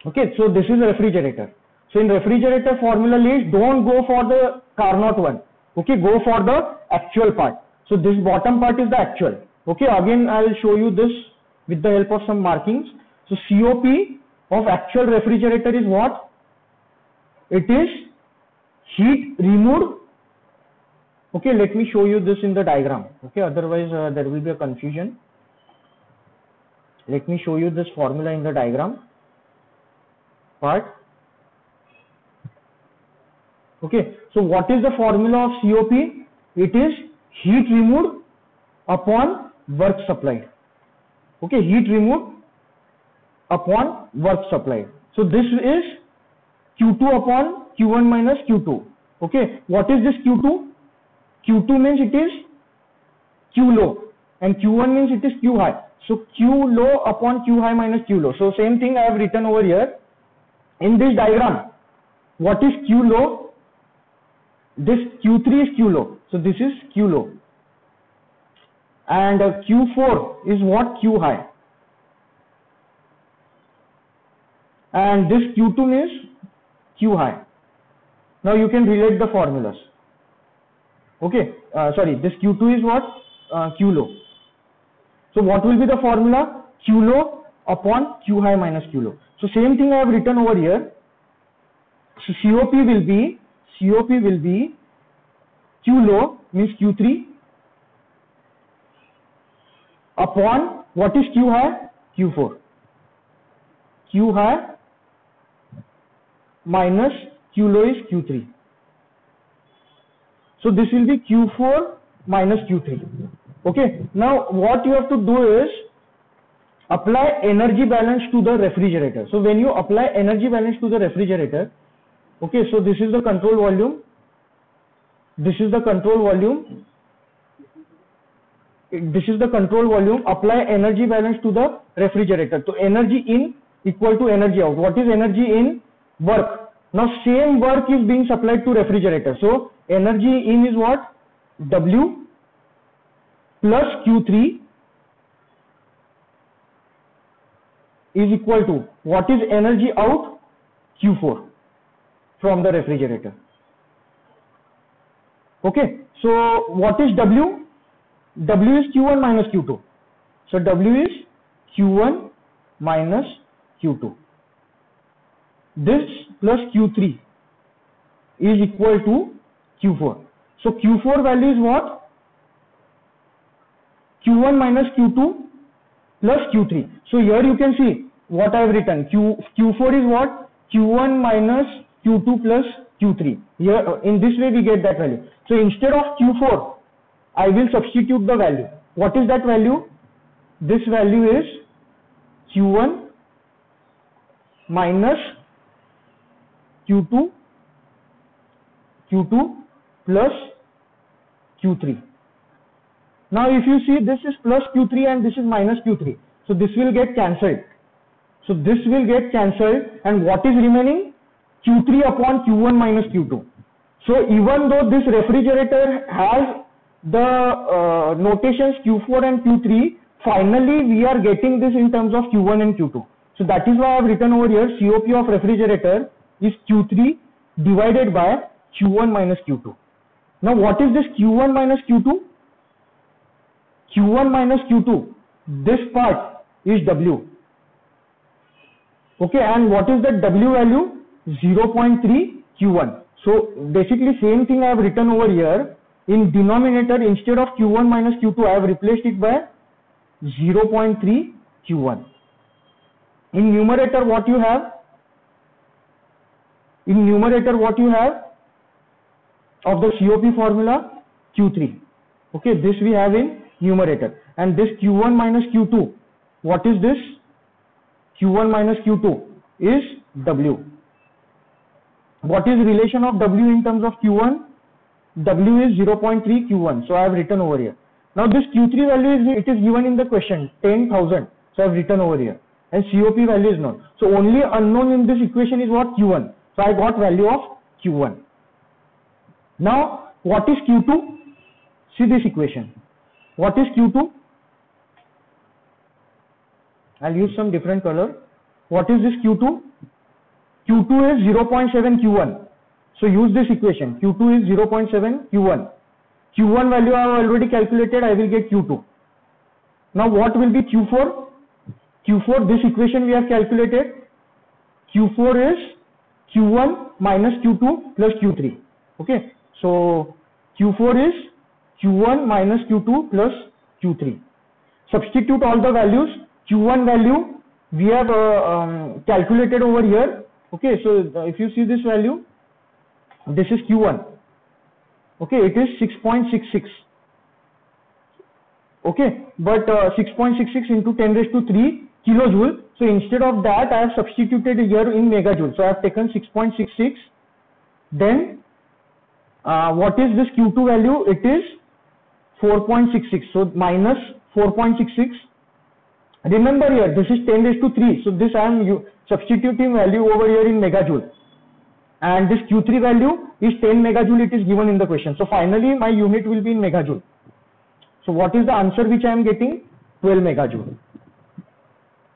Okay, so this is a refrigerator. So in refrigerator formula list, don't go for the Carnot one. Okay, go for the actual part. So this bottom part is the actual. Okay, again I will show you this with the help of some markings. So COP of actual refrigerator is what? It is heat removed. Okay, let me show you this in the diagram. Okay, otherwise there will be a confusion. Let me show you this formula in the diagram part. Okay, so what is the formula of COP? It is heat removed upon work supplied. Okay, heat removed upon work supplied. So this is Q2 upon Q1 minus Q2. Okay, what is this Q2? Q2 means it is Q low, and Q1 means it is Q high. So Q low upon Q high minus Q low. So same thing I have written over here in this diagram. What is Q low? This Q3 is Q low. So this is Q low. And Q4 is what? Q high. And this Q2 means Q high. Now you can relate the formulas. Okay, sorry, this Q2 is what? Q low. So what will be the formula? Q low upon Q high minus Q low. So same thing I have written over here. So COP will be Q low means Q3 upon what is Q high? Q4. Q high minus Q low is Q3. So this will be Q4 minus Q3. Okay, now what you have to do is apply energy balance to the refrigerator. So when you apply energy balance to the refrigerator, okay, so this is the control volume. This is the control volume. This is the control volume. Apply energy balance to the refrigerator. So energy in equal to energy out. What is energy in? Work. Now same work is being supplied to refrigerator. So energy in is what? W plus Q3 is equal to what is energy out? Q4 from the refrigerator. Okay, so what is W? W is Q1 minus Q2. So W is Q1 minus Q2. This plus Q3 is equal to Q4. So Q4 value is what? Q1 minus Q2 plus Q3. So here you can see what I have written. Q4 is what? Q1 minus Q2 plus Q3. Here in this way we get that value. So instead of Q4, I will substitute the value. What is that value? This value is Q1 minus Q2 plus Q3. Now if you see, this is plus Q3 and this is minus Q3. So this will get cancelled. So this will get cancelled, and what is remaining? Q3 upon Q1 minus Q2. So even though this refrigerator has the notations Q4 and Q3, finally we are getting this in terms of Q1 and Q2. So that is why I have written over here COP of refrigerator is Q3 divided by Q1 minus Q2. Now what is this Q1 minus Q2? Q1 minus Q2, this part is W. Okay, and what is that W value? 0.3 Q1. So basically same thing I have written over here. In denominator, instead of Q1 minus Q2, I have replaced it by 0.3 Q1. In numerator, what you have? In numerator, what you have of the COP formula? Q3. Okay, this we have in numerator, and this Q1 minus Q2, what is this? Q1 minus Q2 is W. What is relation of W in terms of Q1? W is 0.3 Q1, so I have written over here. Now this Q3 value it is given in the question, 10,000, so I have written over here, and COP value is known. So only unknown in this equation is what? Q1. So I got value of Q1. Now what is Q2? See this equation. What is Q2? I'll use some different color. What is this Q2? Q2 is 0.7 Q1. So use this equation. Q2 is 0.7 Q1. Q1 value I have already calculated. I will get Q2. Now what will be Q4? Q4, this equation we have calculated. Q4 is Q1 minus Q2 plus Q3. Okay. So Q4 is Q1 minus Q2 plus Q3. Substitute all the values. Q1 value we have calculated over here. Okay, so if you see this value, this is Q1. Okay, it is 6.66. Okay, but 6.66 into 10 raised to 3 kilojoule. So instead of that, I have substituted here in megajoule. So I have taken 6.66. Then what is this Q2 value? It is 4.66. So minus 4.66. Remember here, this is 10 raised to 3. So this I am substituting value over here in megajoule. And this Q3 value is 10 megajoule, it is given in the question. So finally my unit will be in megajoule. So what is the answer which I am getting? 12 megajoule.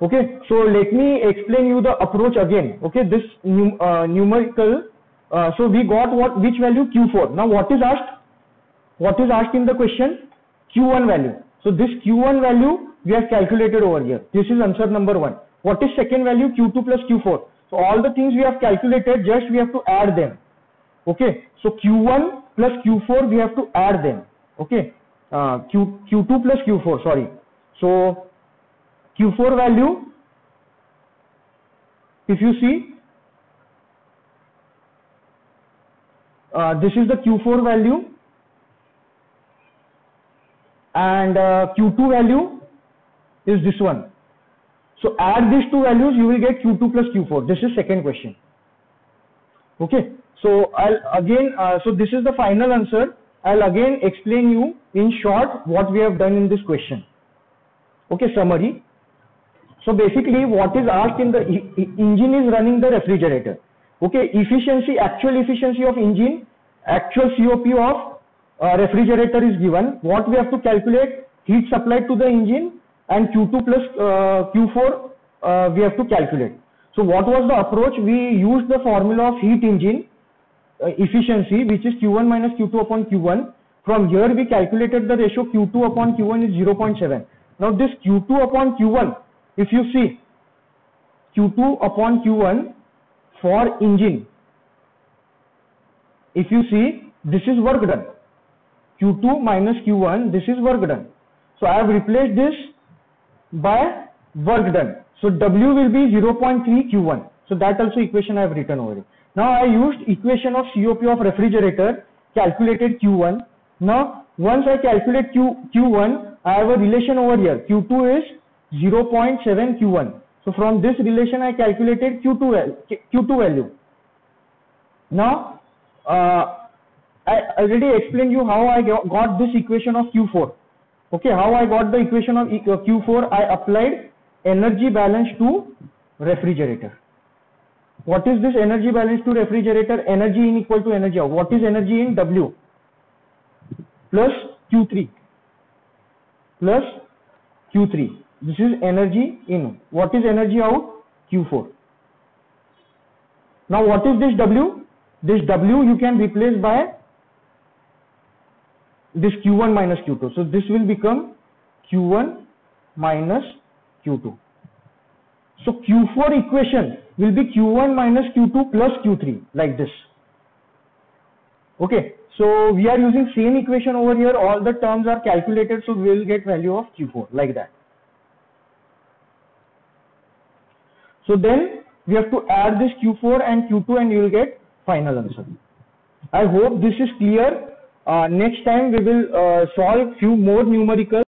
Okay, so let me explain you the approach again. Okay, this numerical, so we got which value? Q4. Now what is asked? What is asked in the question? Q1 value. So this Q1 value we have calculated over here. This is answer number 1. What is second value? Q2 plus Q4. So all the things we have calculated, just we have to add them. Okay, so Q1 plus Q4 we have to add them. Okay, Q2 plus Q4, sorry. So Q4 value, if you see, this is the Q4 value, and Q2 value is this one. So add these two values, you will get Q2 plus Q4. This is second question. Okay, so I'll again, so this is the final answer. I'll again explain you in short what we have done in this question. Okay, summary. So basically what is asked in the engine is running the refrigerator. Okay, efficiency, actual efficiency of engine, actual COP of refrigerator is given. What we have to calculate? Heat supplied to the engine, and Q2 plus Q4 we have to calculate. So what was the approach? We used the formula of heat engine efficiency, which is Q1 minus Q2 upon Q1. From here we calculated the ratio Q2 upon Q1 is 0.7. Now this Q2 upon Q1, if you see Q2 upon Q1 for engine, if you see, this is work done. Q2 minus Q1, this is work done. So I have replaced this by work done. So W will be 0.3 Q1. So that also equation I have written over it. Now I used equation of COP of refrigerator, calculated Q1. Now once I calculate Q1, I have a relation over here. Q2 is 0.7 Q1. So from this relation I calculated Q2 value. Now I already explained you how I got this equation of Q4. Okay, how I got the equation of Q4? I applied energy balance to refrigerator. What is this energy balance to refrigerator? Energy in equal to energy out. What is energy in? W plus Q3 plus Q3. This is energy in. What is energy out? Q4. Now what is this W? This W you can replace by this Q1 minus Q2. So this will become Q1 minus Q2. So Q4 equation will be Q1 minus Q2 plus Q3, like this. Okay, so we are using same equation over here. All the terms are calculated, so we will get value of Q4 like that. So then we have to add this Q4 and Q2 and you will get final answer. I hope this is clear. Next time we will solve few more numerical